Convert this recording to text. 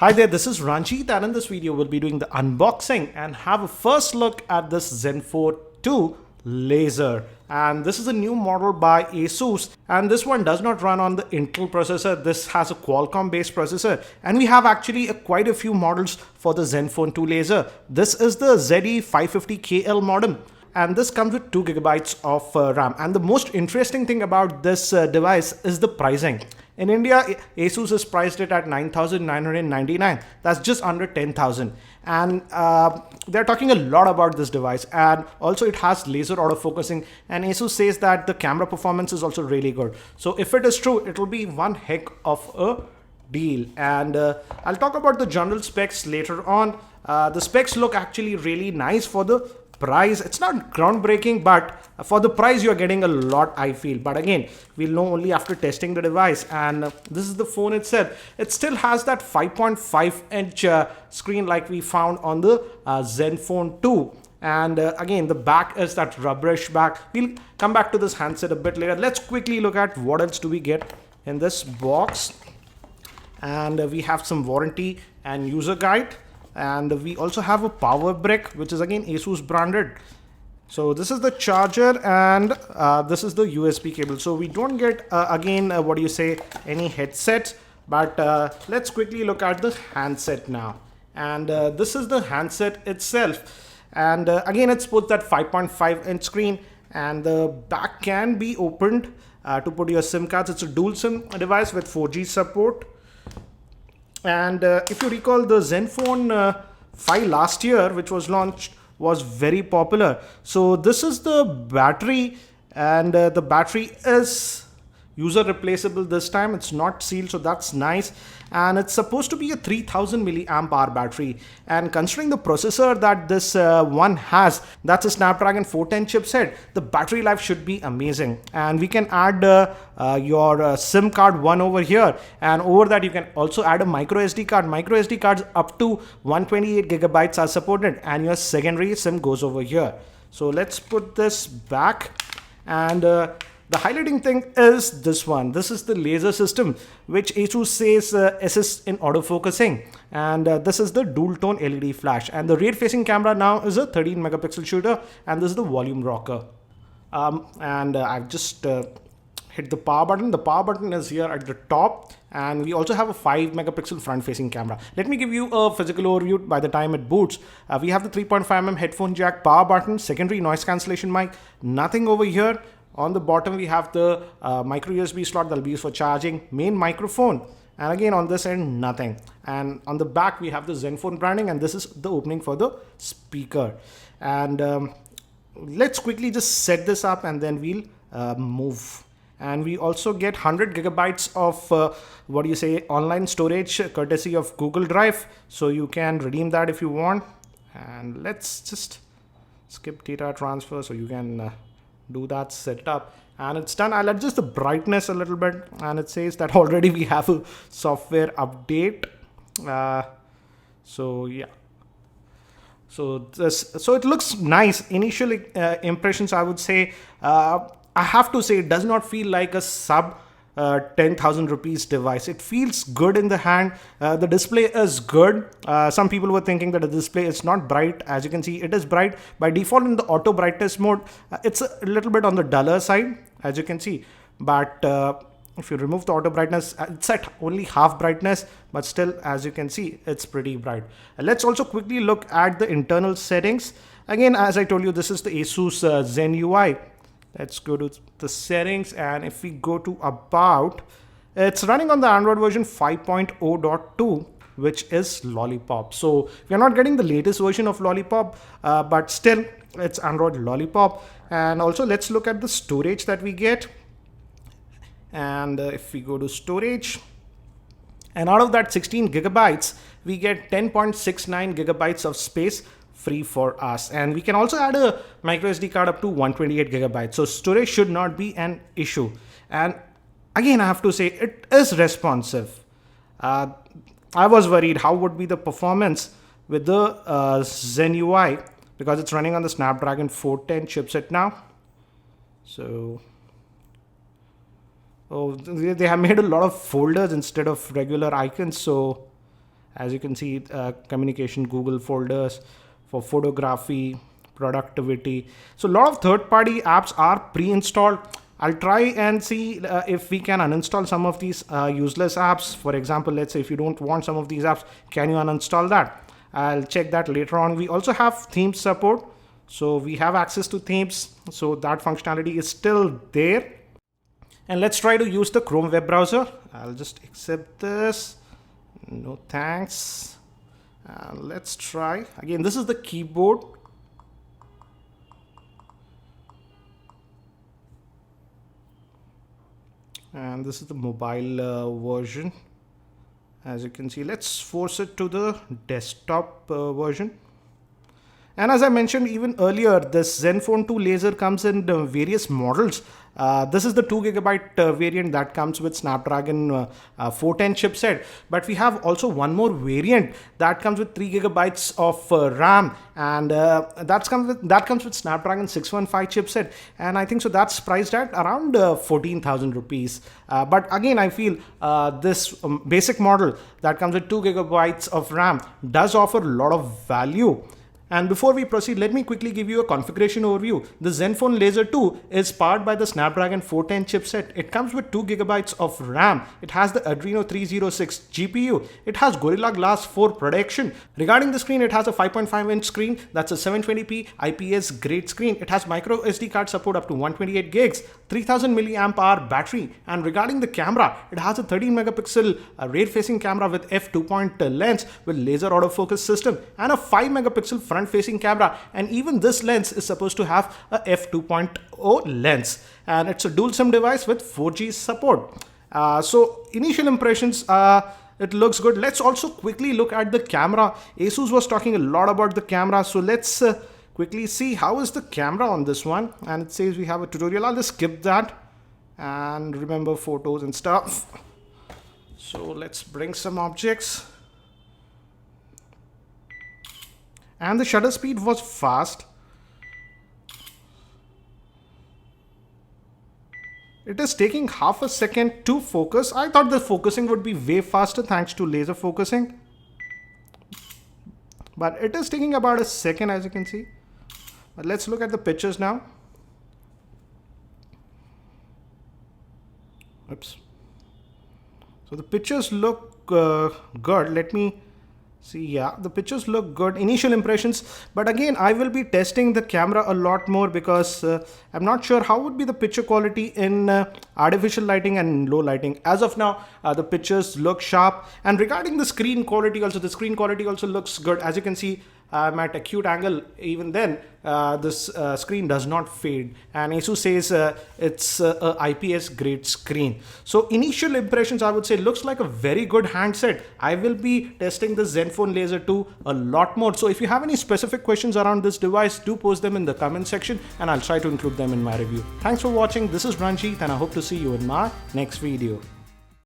Hi there, this is Ranjit, and in this video we'll be doing the unboxing and have a first look at this ZenFone 2 laser. And this is a new model by ASUS, and this one does not run on the Intel processor. This has a Qualcomm based processor, and we have actually quite a few models for the ZenFone 2 laser. This is the ZE550KL modem, and this comes with 2 gigabytes of RAM. And the most interesting thing about this device is the pricing. In India, ASUS has priced it at 9,999. That's just under 10,000. And they're talking a lot about this device. And also it has laser autofocusing. And ASUS says that the camera performance is also really good. So if it is true, it will be one heck of a deal. And I'll talk about the general specs later on. The specs look actually really nice for the price. It's not groundbreaking, but for the price you're getting a lot, I feel. But again, we'll know only after testing the device. And this is the phone itself. It still has that 5.5-inch screen like we found on the ZenFone 2. And again, the back is that rubberish back. We'll come back to this handset a bit later. Let's quickly look at what else do we get in this box. And we have some warranty and user guide. And we also have a power brick, which is again ASUS branded. So this is the charger, and this is the USB cable. So we don't get any headset, but let's quickly look at the handset now. And this is the handset itself. And again, it sports that 5.5-inch screen, and the back can be opened to put your SIM cards. It's a dual SIM device with 4G support. And if you recall, the ZenFone 5 last year, which was launched, was very popular. So this is the battery, and the battery is user replaceable this time. It's not sealed, so that's nice. And it's supposed to be a 3000 milliamp hour battery. And considering the processor that this one has, that's a Snapdragon 410 chipset, the battery life should be amazing. And we can add your SIM card one over here, and over that you can also add a micro SD card. Micro SD cards up to 128 gigabytes are supported, and your secondary SIM goes over here. So let's put this back. And the highlighting thing is this one. This is the laser system, which ASUS says assists in autofocusing. And this is the dual tone LED flash. And the rear facing camera now is a 13 megapixel shooter. And this is the volume rocker. I've just hit the power button. The power button is here at the top. And we also have a 5 megapixel front facing camera. Let me give you a physical overview by the time it boots. We have the 3.5mm headphone jack, power button, secondary noise cancellation mic, nothing over here. On the bottom, we have the micro USB slot that will be used for charging, main microphone. And again, on this end, nothing. And on the back, we have the ZenFone branding, and this is the opening for the speaker. And let's quickly just set this up, and then we'll move. And we also get 100 gigabytes of online storage courtesy of Google Drive. So you can redeem that if you want. And let's just skip data transfer so you can do that setup, and it's done. I'll adjust the brightness a little bit, and it says that already we have a software update. So it looks nice. Initial impressions, I would say, I have to say, it does not feel like a sub 10,000 rupees device. It feels good in the hand. The display is good. Some people were thinking that the display is not bright. As you can see, it is bright. By default, in the auto brightness mode, it's a little bit on the duller side, as you can see. But if you remove the auto brightness, it's at only half brightness, but still, as you can see, it's pretty bright. Let's also quickly look at the internal settings. Again, as I told you, this is the ASUS Zen UI. Let's go to the settings, and if we go to about, it's running on the Android version 5.0.2, which is Lollipop. So we are not getting the latest version of Lollipop, but still it's Android Lollipop. And also let's look at the storage that we get. And if we go to storage, and out of that 16 gigabytes, we get 10.69 gigabytes of space free for us. And we can also add a micro SD card up to 128 gigabytes. So storage should not be an issue. And again, I have to say, it is responsive. I was worried how would be the performance with the Zen UI, because it's running on the Snapdragon 410 chipset now. So they have made a lot of folders instead of regular icons. So As you can see, communication, Google folders for photography, productivity. So a lot of third-party apps are pre-installed. I'll try and see if we can uninstall some of these useless apps. For example, let's say if you don't want some of these apps, can you uninstall that? I'll check that later on. We also have theme support. So we have access to themes. So that functionality is still there. And let's try to use the Chrome web browser. I'll just accept this. No thanks. Let's try. Again, this is the keyboard. And this is the mobile version. As you can see, let's force it to the desktop version. And as I mentioned even earlier, this ZenFone 2 laser comes in various models. This is the 2GB variant that comes with Snapdragon 410 chipset. But we have also one more variant that comes with 3GB of RAM, and that comes with Snapdragon 615 chipset. And I think so that's priced at around 14,000 rupees. But again, I feel this basic model that comes with 2GB of RAM does offer a lot of value. And before we proceed, let me quickly give you a configuration overview. The ZenFone Laser 2 is powered by the Snapdragon 410 chipset. It comes with 2GB of RAM. It has the Adreno 306 GPU. It has Gorilla Glass 4 protection. Regarding the screen, it has a 5.5-inch screen. That's a 720p IPS grade screen. It has micro SD card support up to 128 gigs, 3000 milliamp hour battery. And regarding the camera, it has a 13 megapixel rear-facing camera with f2.0 lens with laser autofocus system and a 5 megapixel front-facing camera, and even this lens is supposed to have a f2.0 lens, and it's a dual SIM device with 4G support. So initial impressions, it looks good. Let's also quickly look at the camera. ASUS was talking a lot about the camera, so let's quickly see how is the camera on this one. And it says we have a tutorial. I'll just skip that and remember photos and stuff. So let's bring some objects. And the shutter speed was fast. It is taking half a second to focus. I thought the focusing would be way faster thanks to laser focusing. But it is taking about a second, as you can see. But let's look at the pictures now. Oops. So the pictures look good. Let me see. Yeah, the pictures look good. Initial impressions. But again, I will be testing the camera a lot more because I'm not sure how would be the picture quality in artificial lighting and low lighting. As of now, the pictures look sharp. And regarding the screen quality also, the screen quality also looks good. As you can see, I'm at acute angle. Even then, this screen does not fade. And ASUS says it's a IPS grade screen. So initial impressions, I would say, looks like a very good handset. I will be testing the ZenFone Laser 2 a lot more. So if you have any specific questions around this device, do post them in the comment section and I'll try to include them in my review. Thanks for watching. This is Ranjit and I hope to see you in my next video.